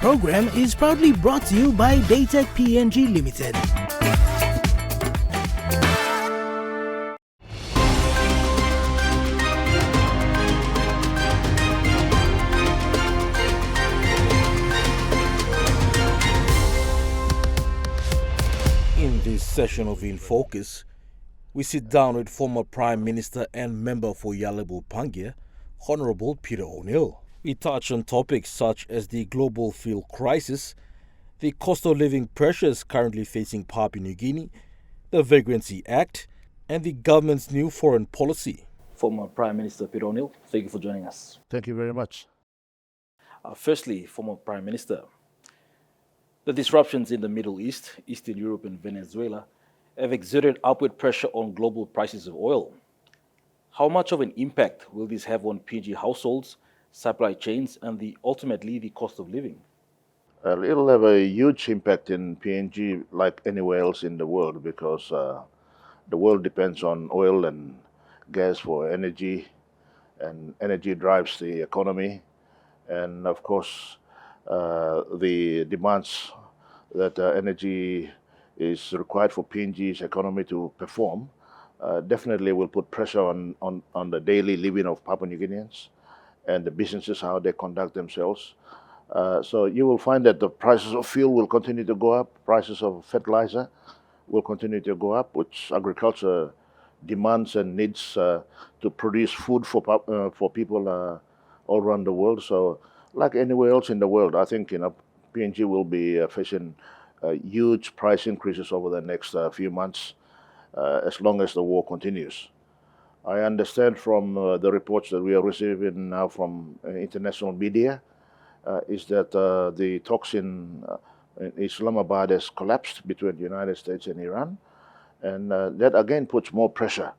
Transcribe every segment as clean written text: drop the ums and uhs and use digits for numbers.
program is proudly brought to you by Datec PNG Limited. In this session of Infocus, we sit down with former Prime Minister and member for Ialibu, Pangia, Honourable Peter O'Neill. We touch on topics such as the global fuel crisis, the cost of living pressures currently facing Papua New Guinea, the Vagrancy Act, and the government's new foreign policy. Former Prime Minister Peter O'Neill, thank you for joining us. Thank you very much. Firstly, former Prime Minister, the disruptions in the Middle East, Eastern Europe and Venezuela have exerted upward pressure on global prices of oil. How much of an impact will this have on PNG households, supply chains, and ultimately the cost of living? It'll have a huge impact in PNG like anywhere else in the world because the world depends on oil and gas for energy, and energy drives the economy. And of course, the demands that energy is required for PNG's economy to perform definitely will put pressure on the daily living of Papua New Guineans and the businesses, how they conduct themselves. So you will find that the prices of fuel will continue to go up, prices of fertilizer will continue to go up, which agriculture demands and needs to produce food for people all around the world. So like anywhere else in the world, I think PNG will be facing huge price increases over the next few months as long as the war continues. I understand from the reports that we are receiving now from international media is that the talks in Islamabad has collapsed between the United States and Iran, and that again puts more pressure.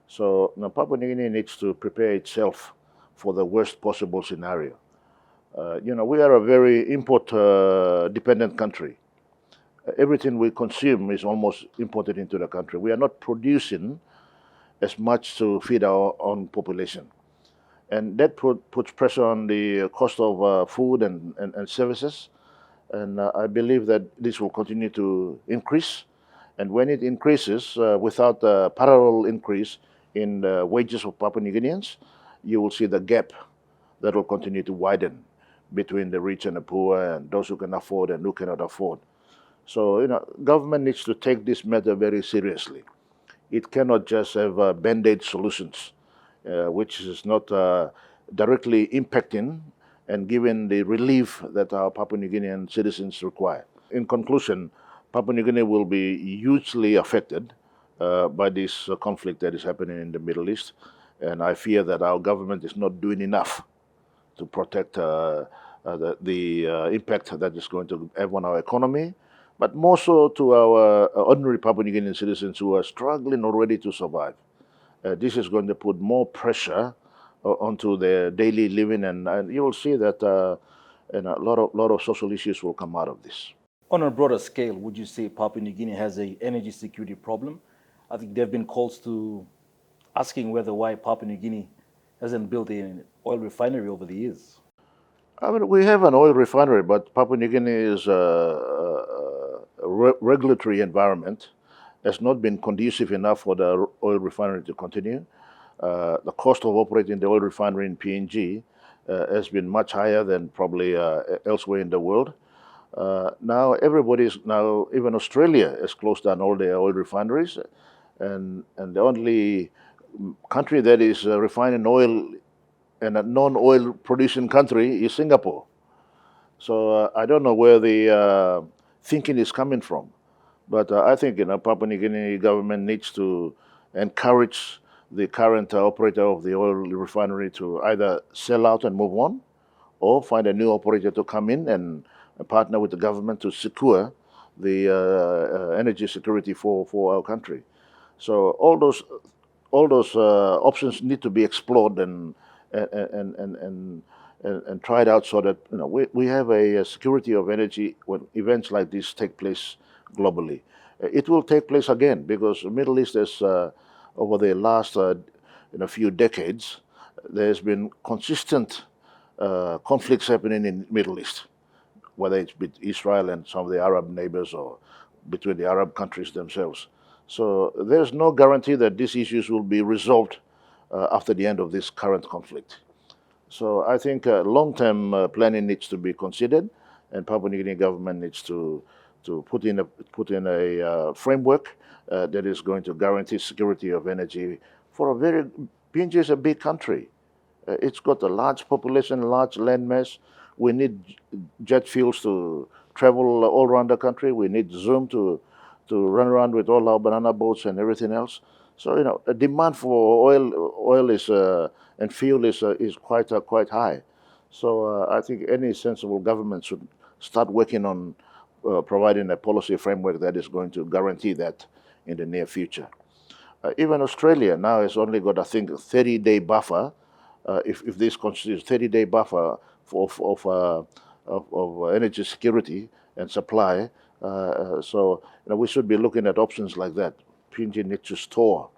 So Papua New Guinea needs to prepare itself for the worst possible scenario. We are a very import-dependent country. Everything we consume is almost imported into the country. We are not producing as much to feed our own population. And that puts pressure on the cost of food and services. And I believe that this will continue to increase. And when it increases, without a parallel increase in the wages of Papua New Guineans, you will see the gap that will continue to widen between the rich and the poor and those who can afford and who cannot afford. So, government needs to take this matter very seriously. It cannot just have band-aid solutions, which is not directly impacting and giving the relief that our Papua New Guinean citizens require. In conclusion, Papua New Guinea will be hugely affected by this conflict that is happening in the Middle East, and I fear that our government is not doing enough to protect the impact that is going to have on our economy, but more so to our ordinary Papua New Guinean citizens who are struggling already to survive. This is going to put more pressure onto their daily living, and you will see that a lot of social issues will come out of this. On a broader scale, would you say Papua New Guinea has an energy security problem? I think there have been calls to asking why Papua New Guinea hasn't built an oil refinery over the years. I mean, we have an oil refinery, but Papua New Guinea is a regulatory environment has not been conducive enough for the oil refinery to continue. The cost of operating the oil refinery in PNG has been much higher than probably elsewhere in the world. Now even Australia has closed down all their oil refineries, and the only country that is refining oil and a non-oil producing country is Singapore. So I don't know where the thinking is coming from, but I think Papua New Guinea government needs to encourage the current operator of the oil refinery to either sell out and move on, or find a new operator to come in and partner with the government to secure the energy security for our country. So all those options need to be explored and tried out so that we have a security of energy when events like this take place globally. It will take place again because the Middle East has over the last few decades there's been consistent conflicts happening in the Middle East. whether it's between Israel and some of the Arab neighbors or between the Arab countries themselves. So there's no guarantee that these issues will be resolved after the end of this current conflict. So I think long-term planning needs to be considered, and Papua New Guinea government needs to put in a framework that is going to guarantee security of energy for a very. PNG is a big country. It's got a large population, large landmass. We need jet fuels to travel all around the country. We need Zoom to run around with all our banana boats and everything else. So the demand for oil is and fuel is quite high. So I think any sensible government should start working on providing a policy framework that is going to guarantee that in the near future. Even Australia now has only got, I think, a 30-day buffer. If this constitutes 30-day buffer of energy security and supply, so we should be looking at options like that. PNG needs to store.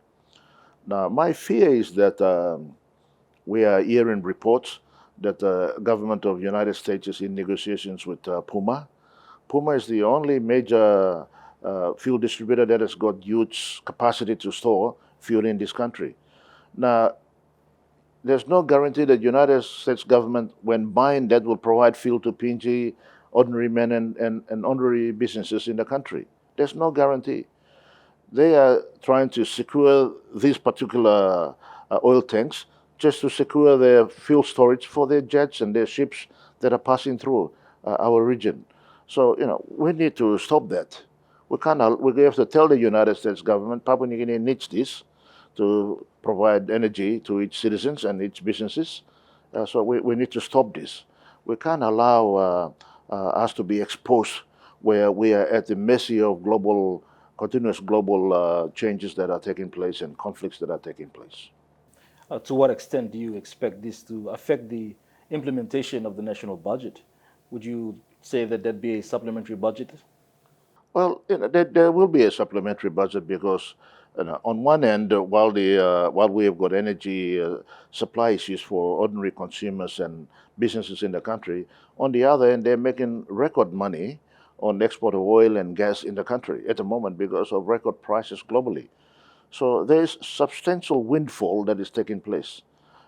Now, my fear is that we are hearing reports that the government of the United States is in negotiations with Puma. Puma is the only major fuel distributor that has got huge capacity to store fuel in this country. Now, there's no guarantee that the United States government, when buying that, will provide fuel to PNG, ordinary men and ordinary businesses in the country. There's no guarantee. They are trying to secure these particular oil tanks just to secure their fuel storage for their jets and their ships that are passing through our region. So, we need to stop that. We have to tell the United States government, Papua New Guinea needs this to provide energy to its citizens and its businesses. So we need to stop this. We can't allow us to be exposed where we are at the mercy of continuous global changes that are taking place and conflicts that are taking place. To what extent do you expect this to affect the implementation of the national budget? Would you say that there'd be a supplementary budget? Well, there will be a supplementary budget because, on one end, while we have got energy supply issues for ordinary consumers and businesses in the country, on the other end, they're making record money on the export of oil and gas in the country at the moment because of record prices globally. So there is substantial windfall that is taking place,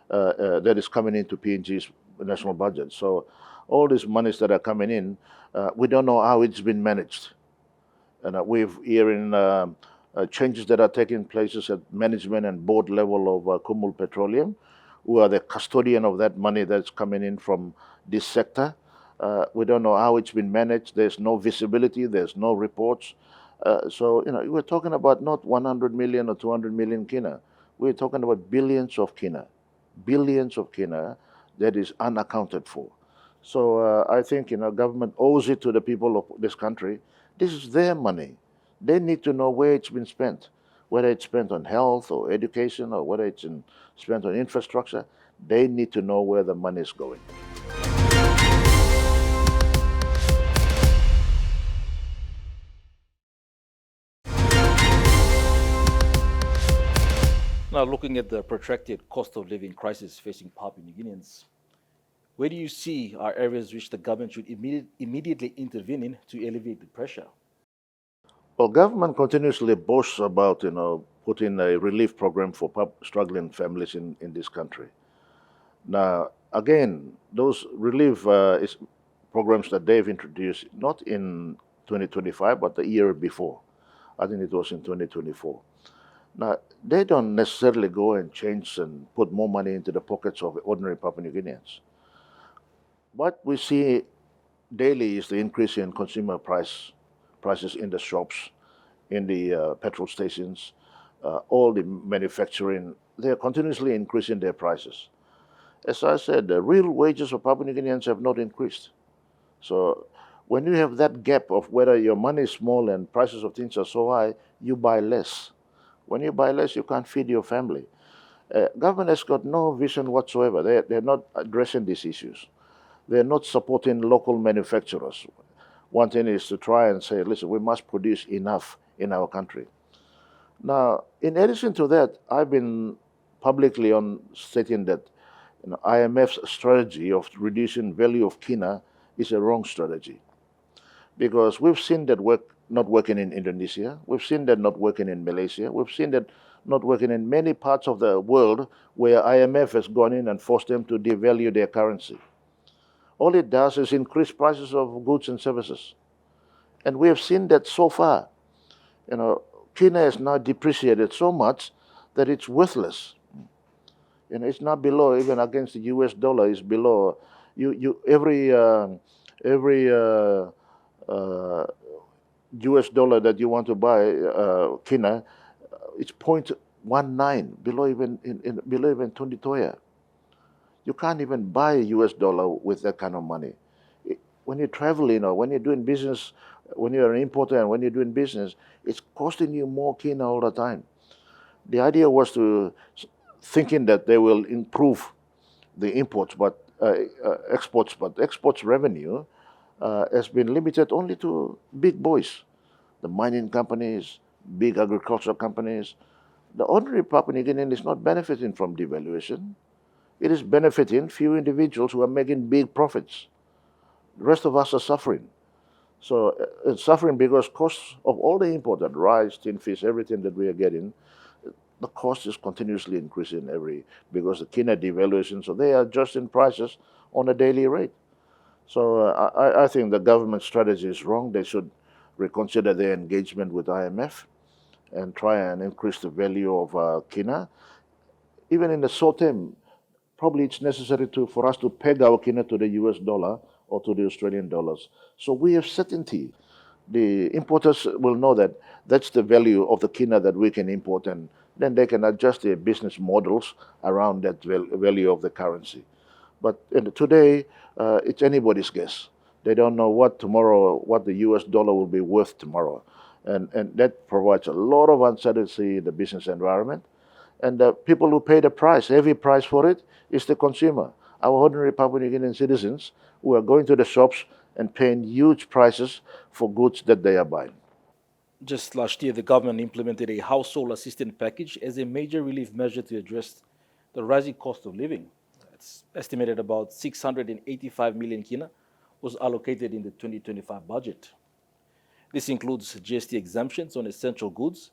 that is coming into PNG's national budget. So all these monies that are coming in, we don't know how it's been managed. And we've hearing changes that are taking place at management and board level of Kumul Petroleum, who are the custodian of that money that's coming in from this sector. We don't know how it's been managed. There's no visibility. There's no reports. So we're talking about not 100 million or 200 million kina. We're talking about billions of kina that is unaccounted for. So I think government owes it to the people of this country. This is their money. They need to know where it's been spent, whether it's spent on health or education or whether it's spent on infrastructure. They need to know where the money is going. Now, looking at the protracted cost of living crisis facing Papua New Guineans, where do you see are areas which the government should immediately intervene in to alleviate the pressure? Well, government continuously boasts about, putting a relief program for struggling families in this country. Now, again, those relief programs that they've introduced, not in 2025, but the year before. I think it was in 2024. Now, they don't necessarily go and change and put more money into the pockets of ordinary Papua New Guineans. What we see daily is the increase in consumer prices in the shops, in the petrol stations, all the manufacturing. They're continuously increasing their prices. As I said, the real wages of Papua New Guineans have not increased. So when you have that gap of whether your money is small and prices of things are so high, you buy less. When you buy less, you can't feed your family. Government has got no vision whatsoever. They're not addressing these issues. They're not supporting local manufacturers. One thing is to try and say, listen, we must produce enough in our country. Now, in addition to that, I've been publicly stating that IMF's strategy of reducing value of kina is a wrong strategy. because we've seen that not working in Indonesia, we've seen that not working in Malaysia, we've seen that not working in many parts of the world where IMF has gone in and forced them to devalue their currency. All it does is increase prices of goods and services. And we have seen that so far. You know, China has now depreciated so much that it's worthless. You know, it's not below, even against the US dollar, it's below. Every US dollar that you want to buy, China, it's 0.19, below even 20 toya. You can't even buy a US dollar with that kind of money. When you travel, when you're doing business, when you're an importer and when you're doing business, it's costing you more Kina all the time. The idea was to thinking that they will improve the exports, but exports revenue has been limited only to big boys, the mining companies, big agricultural companies. The ordinary Papua New Guinean is not benefiting from devaluation. It is benefiting few individuals who are making big profits. The rest of us are suffering. So it's suffering because costs of all the imported rice, tin fish, everything that we are getting, the cost is continuously increasing because the Kina devaluation, so they are adjusting prices on a daily rate. So I think the government strategy is wrong. They should reconsider their engagement with IMF and try and increase the value of Kina. Even in the short term, probably it's necessary for us to peg our Kina to the US dollar or to the Australian dollars. So we have certainty. The importers will know that that's the value of the Kina that we can import, and then they can adjust their business models around that value of the currency. But today, it's anybody's guess. They don't know what the US dollar will be worth tomorrow. And that provides a lot of uncertainty in the business environment. And the people who pay the price, heavy price for it, is the consumer. Our ordinary Papua New Guinean citizens who are going to the shops and paying huge prices for goods that they are buying. Just last year, the government implemented a household assistance package as a major relief measure to address the rising cost of living. It's estimated about 685 million kina was allocated in the 2025 budget. This includes GST exemptions on essential goods,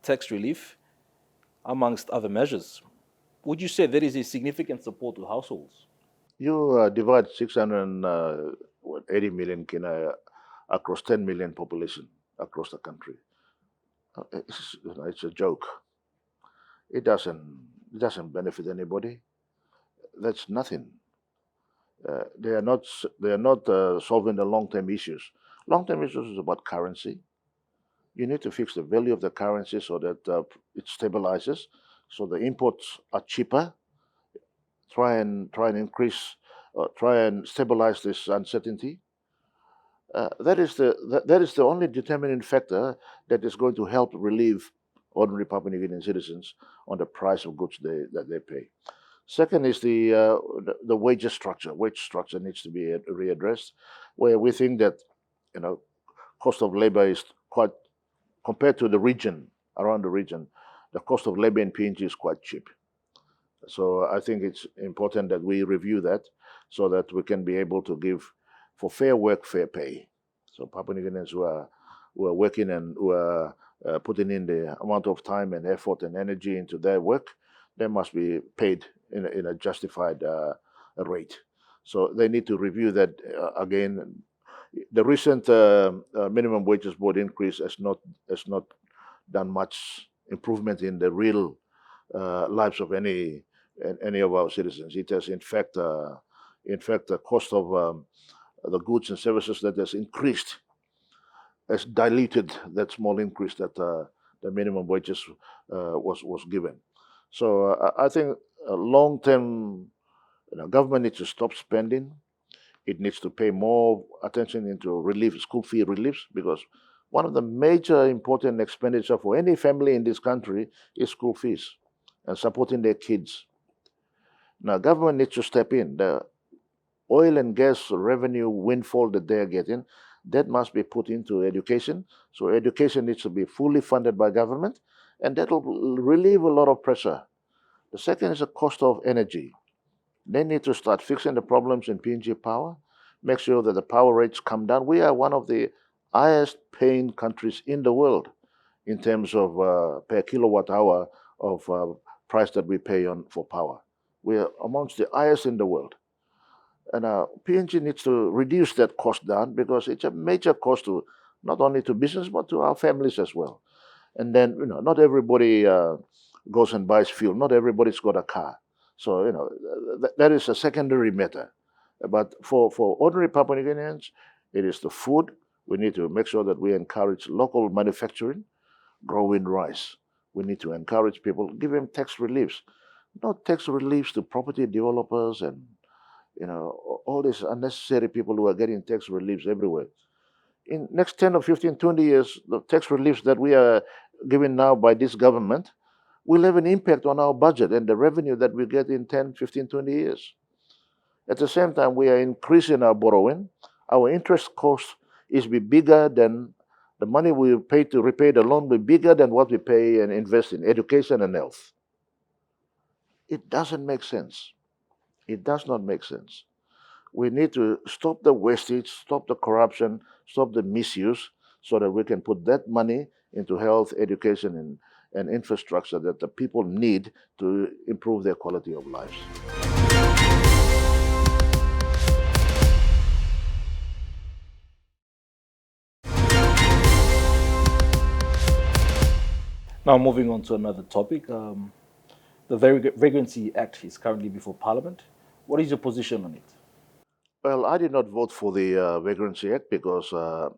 tax relief, amongst other measures. Would you say there is a significant support to households? You divide 680 million kina across 10 million population across the country. It's a joke. It doesn't benefit anybody. That's nothing. They are not solving the long-term issues. Long-term issues is about currency. You need to fix the value of the currency so that it stabilizes, so the imports are cheaper. Try and stabilize this uncertainty. That is the only determining factor that is going to help relieve ordinary Papua New Guinean citizens on the price of goods that they pay. Second is the wage structure. Wage structure needs to be readdressed, where we think that cost of labor is quite, compared to the region, around the region, the cost of labor in PNG is quite cheap. So I think it's important that we review that so that we can be able to give for fair work, fair pay. So Papua New Guineans who are working and who are putting in the amount of time and effort and energy into their work, they must be paid in a justified rate. So they need to review that again. The recent minimum wages board increase has not done much improvement in the real lives of any of our citizens. It has, in fact, the cost of the goods and services that has increased has diluted that small increase that the minimum wages was given. So I think long term, government needs to stop spending. It needs to pay more attention into school fee reliefs, because one of the major important expenditure for any family in this country is school fees and supporting their kids. Now, government needs to step in. The oil and gas revenue windfall that they are getting, that must be put into education. So education needs to be fully funded by government, and that will relieve a lot of pressure. The second is the cost of energy. They need to start fixing the problems in PNG Power. make sure that the power rates come down. We are one of the highest paying countries in the world in terms of per kilowatt hour of price that we pay on for power. We are amongst the highest in the world. And PNG needs to reduce that cost down because it's a major cost to not only to business but to our families as well. And then not everybody goes and buys fuel. Not everybody's got a car, so that is a secondary matter. But for ordinary Papua New Guineans, it is the food. We need to make sure that we encourage local manufacturing, growing rice. We need to encourage people, give them tax reliefs, not tax reliefs to property developers and all these unnecessary people who are getting tax reliefs everywhere. In next 10 or 15, 20 years, the tax reliefs that we are given now by this government will have an impact on our budget and the revenue that we get in 10, 15, 20 years. At the same time, we are increasing our borrowing. Our interest cost is be bigger than the money we pay to repay the loan, will be bigger than what we pay and invest in education and health. It doesn't make sense. It does not make sense. We need to stop the wastage, stop the corruption, stop the misuse, so that we can put that money into health, education, and infrastructure that the people need to improve their quality of lives. Now, moving on to another topic, the Vagrancy Act is currently before Parliament. What is your position on it? Well, I did not vote for the Vagrancy Act because,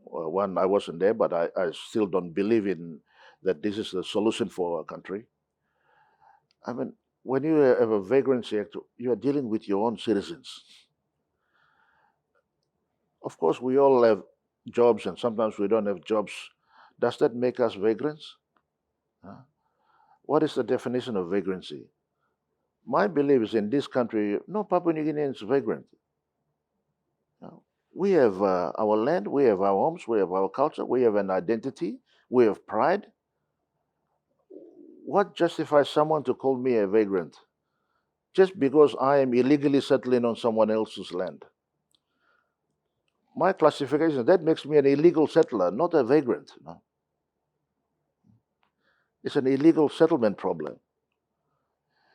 one, I wasn't there, but I still don't believe in that this is the solution for our country. I mean, when you have a Vagrancy Act, you are dealing with your own citizens. Of course, we all have jobs and sometimes we don't have jobs. Does that make us vagrants? Huh? What is the definition of vagrancy? My belief is in this country, no Papua New Guinean is vagrant. We have our land, we have our homes, we have our culture, we have an identity, we have pride. What justifies someone to call me a vagrant? Just because I am illegally settling on someone else's land. My classification, that makes me an illegal settler, not a vagrant. No. It's an illegal settlement problem.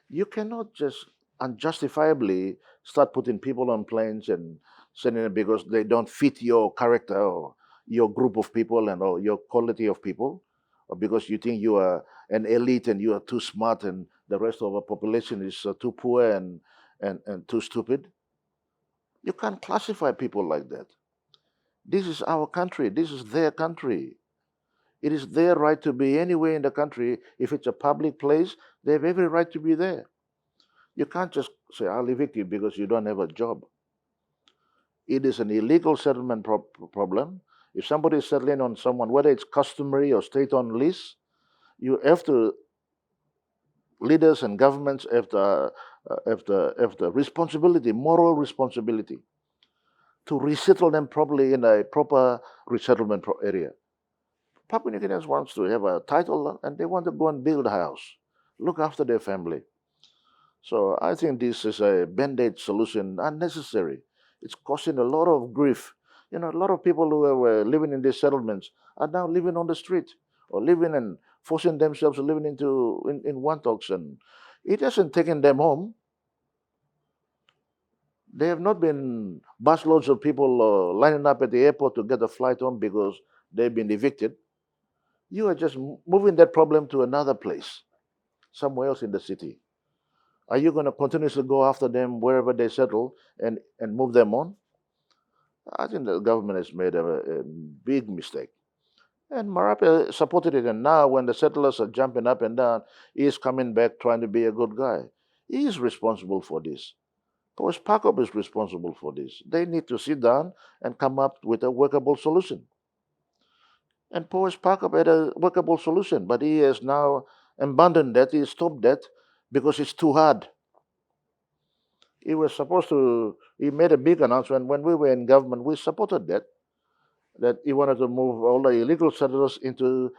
You cannot just unjustifiably start putting people on planes and sending them because they don't fit your character or your group of people and or your quality of people, or because you think you are an elite and you are too smart and the rest of the population is too poor and too stupid. You can't classify people like that. This is our country. This is their country. It is their right to be anywhere in the country. If it's a public place, they have every right to be there. You can't just say, I'll evict you because you don't have a job. It is an illegal settlement problem. If somebody is settling on someone, whether it's customary or state-owned lease, you have to, leaders and governments have the responsibility, moral responsibility, to resettle them properly in a proper resettlement area. Papua New Guineans wants to have a title and they want to go and build a house, look after their family. So I think this is a band-aid solution, unnecessary. It's causing a lot of grief. A lot of people who were living in these settlements are now living on the street or living and forcing themselves to living in wantoks, and it hasn't taken them home. They have not been busloads of people lining up at the airport to get a flight home because they've been evicted. You are just moving that problem to another place, somewhere else in the city. Are you going to continuously go after them wherever they settle and move them on? I think the government has made a big mistake. And Marape supported it, and now when the settlers are jumping up and down, he is coming back trying to be a good guy. He is responsible for this. Powes Pakop is responsible for this. They need to sit down and come up with a workable solution. And Powes Pakop had a workable solution, but he has now abandoned that, he stopped that because it's too hard. He was supposed to, he made a big announcement when we were in government, we supported that he wanted to move all the illegal settlers into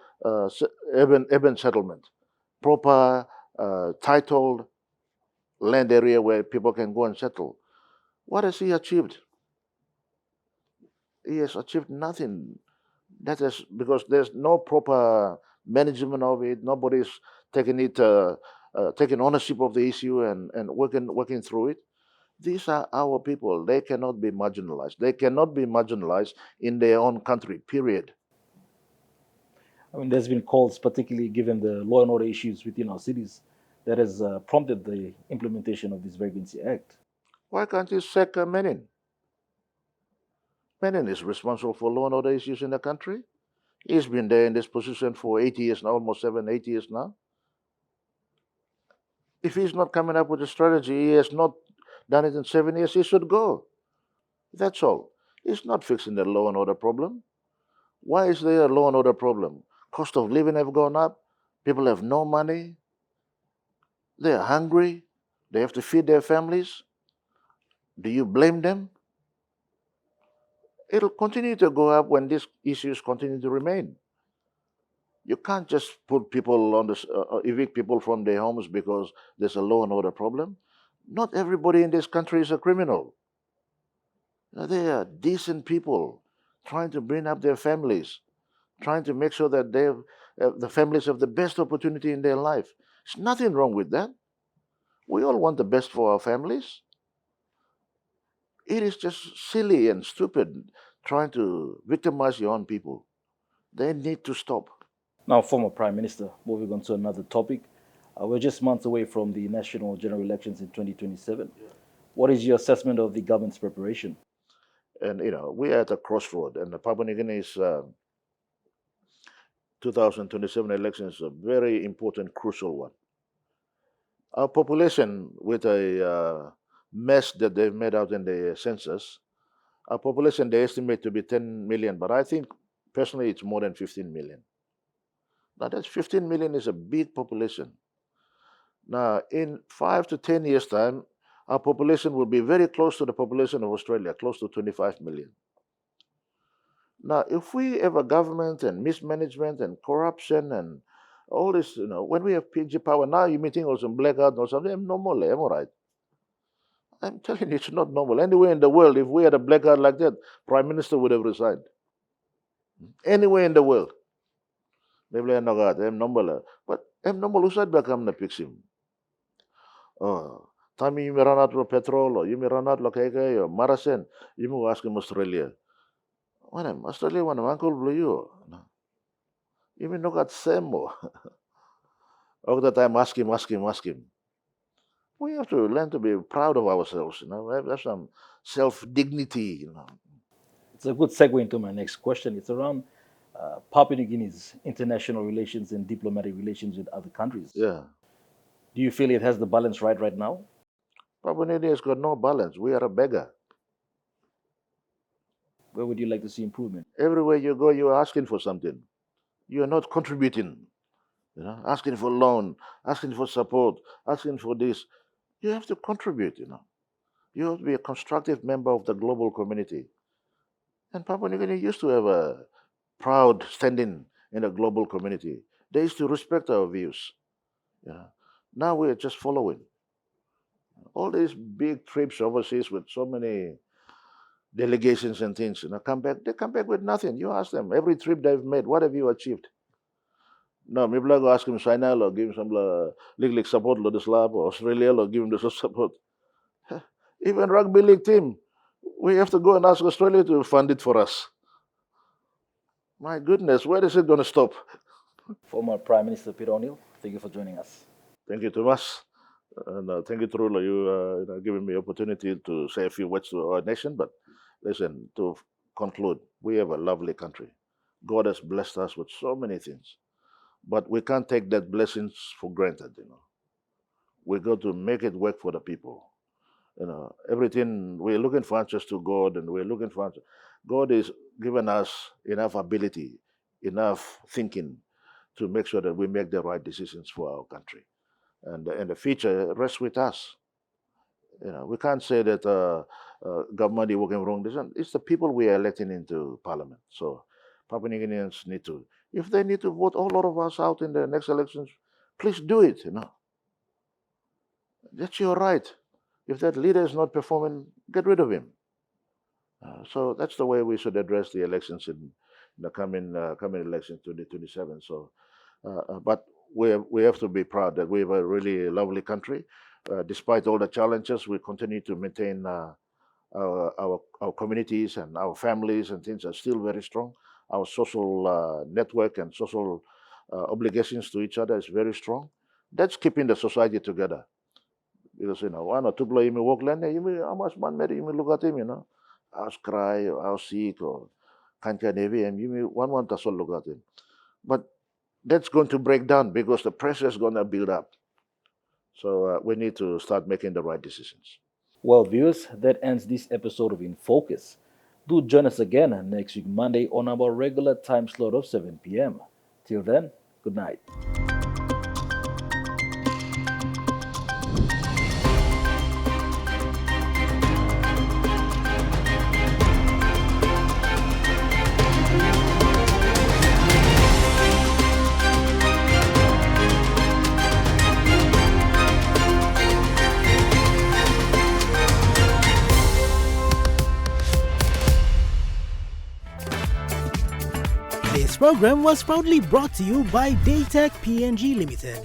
urban settlement, proper titled land area where people can go and settle. What has he achieved? he has achieved nothing. That is because there's no proper management of it. Nobody's taking ownership of the issue and working through it. These are our people. They cannot be marginalized. They cannot be marginalized in their own country. Period. I mean, there's been calls, particularly given the law and order issues within our cities, that has prompted the implementation of this Vagrancy Act. Why can't you sack Menin? Menin is responsible for law and order issues in the country. He's been there in this position for 8 years now, almost 8 years now. If he's not coming up with a strategy, he has not done it in 7 years, he should go. That's all. He's not fixing the law and order problem. Why is there a law and order problem? Cost of living have gone up. People have no money. They're hungry. They have to feed their families. Do you blame them? It'll continue to go up when these issues continue to remain. You can't just put people on this, evict people from their homes because there's a law and order problem. Not everybody in this country is a criminal. They are decent people trying to bring up their families, trying to make sure that the families have the best opportunity in their life. There's nothing wrong with that. We all want the best for our families. It is just silly and stupid trying to victimize your own people. They need to stop. Now, former Prime Minister, moving on to another topic. We're just months away from the national general elections in 2027. Yeah. What is your assessment of the government's preparation? And, we are at a crossroad, and the Papua New Guinea's 2027 election is a very important, crucial one. Our population, with a mess that they've made out in the census, our population they estimate to be 10 million, but I think personally it's more than 15 million. Now that's 15 million is a big population. Now in 5 to 10 years' time, our population will be very close to the population of Australia, close to 25 million. Now, if we have a government and mismanagement and corruption and all this, when we have PG power, now you're meeting also blackout or something, I'm normal, am I right? I'm telling you, it's not normal. Anywhere in the world, if we had a blackout like that, Prime Minister would have resigned. Anywhere in the world. Maybe I'm not normal. But I'm normal, who's that back? I'm not fixing. Oh, time you may run out of petrol or you may run out of keke or marasen, you may ask him Australia. When I'm Australia, when I'm uncle blue you. You may not same more. All the time ask him. We have to learn to be proud of ourselves, We have some self-dignity, It's a good segue into my next question. It's around Papua New Guinea's international relations and diplomatic relations with other countries. Yeah. Do you feel it has the balance right now? Papua New Guinea has got no balance. We are a beggar. Where would you like to see improvement? Everywhere you go, you are asking for something. You are not contributing. Asking for loan, asking for support, asking for this. You have to contribute, You have to be a constructive member of the global community. And Papua New Guinea used to have a proud standing in the global community. They used to respect our views. Now we are just following. All these big trips overseas with so many delegations and things, come back. They come back with nothing. You ask them, every trip they've made, what have you achieved? No, maybe I go ask him China or give him some league support, this lab or Australia or give him the support. Even rugby league team, we have to go and ask Australia to fund it for us. My goodness, where is it going to stop? Former Prime Minister Peter O'Neill, thank you for joining us. Thank you, Thomas. And thank you, Trula, you giving me opportunity to say a few words to our nation. But listen, to conclude, we have a lovely country. God has blessed us with so many things. But we can't take that blessings for granted, We got to make it work for the people. Everything, we're looking for answers to God and we're looking for answers. God is giving us enough ability, enough thinking to make sure that we make the right decisions for our country. And the future rests with us. We can't say that government is working wrong. It's the people we are electing into parliament. So Papua New Guineans need to, if they need to vote all of us out in the next elections, please do it, That's your right. If that leader is not performing, get rid of him. So that's the way we should address the elections in the coming election 2027. So, but we have to be proud that we have a really lovely country. Despite all the challenges, we continue to maintain our communities and our families and things are still very strong. Our social network and social obligations to each other is very strong. That's keeping the society together. Because one or two people you may walk land, you may how much man marry, you may look at him, house cry or house sick or can't heavy, and you may one to look at him. But that's going to break down because the pressure is going to build up. So we need to start making the right decisions. Well, viewers, that ends this episode of In Focus. Do join us again next week, Monday, on our regular time slot of 7 p.m. Till then, good night. This program was proudly brought to you by Daytech PNG Limited.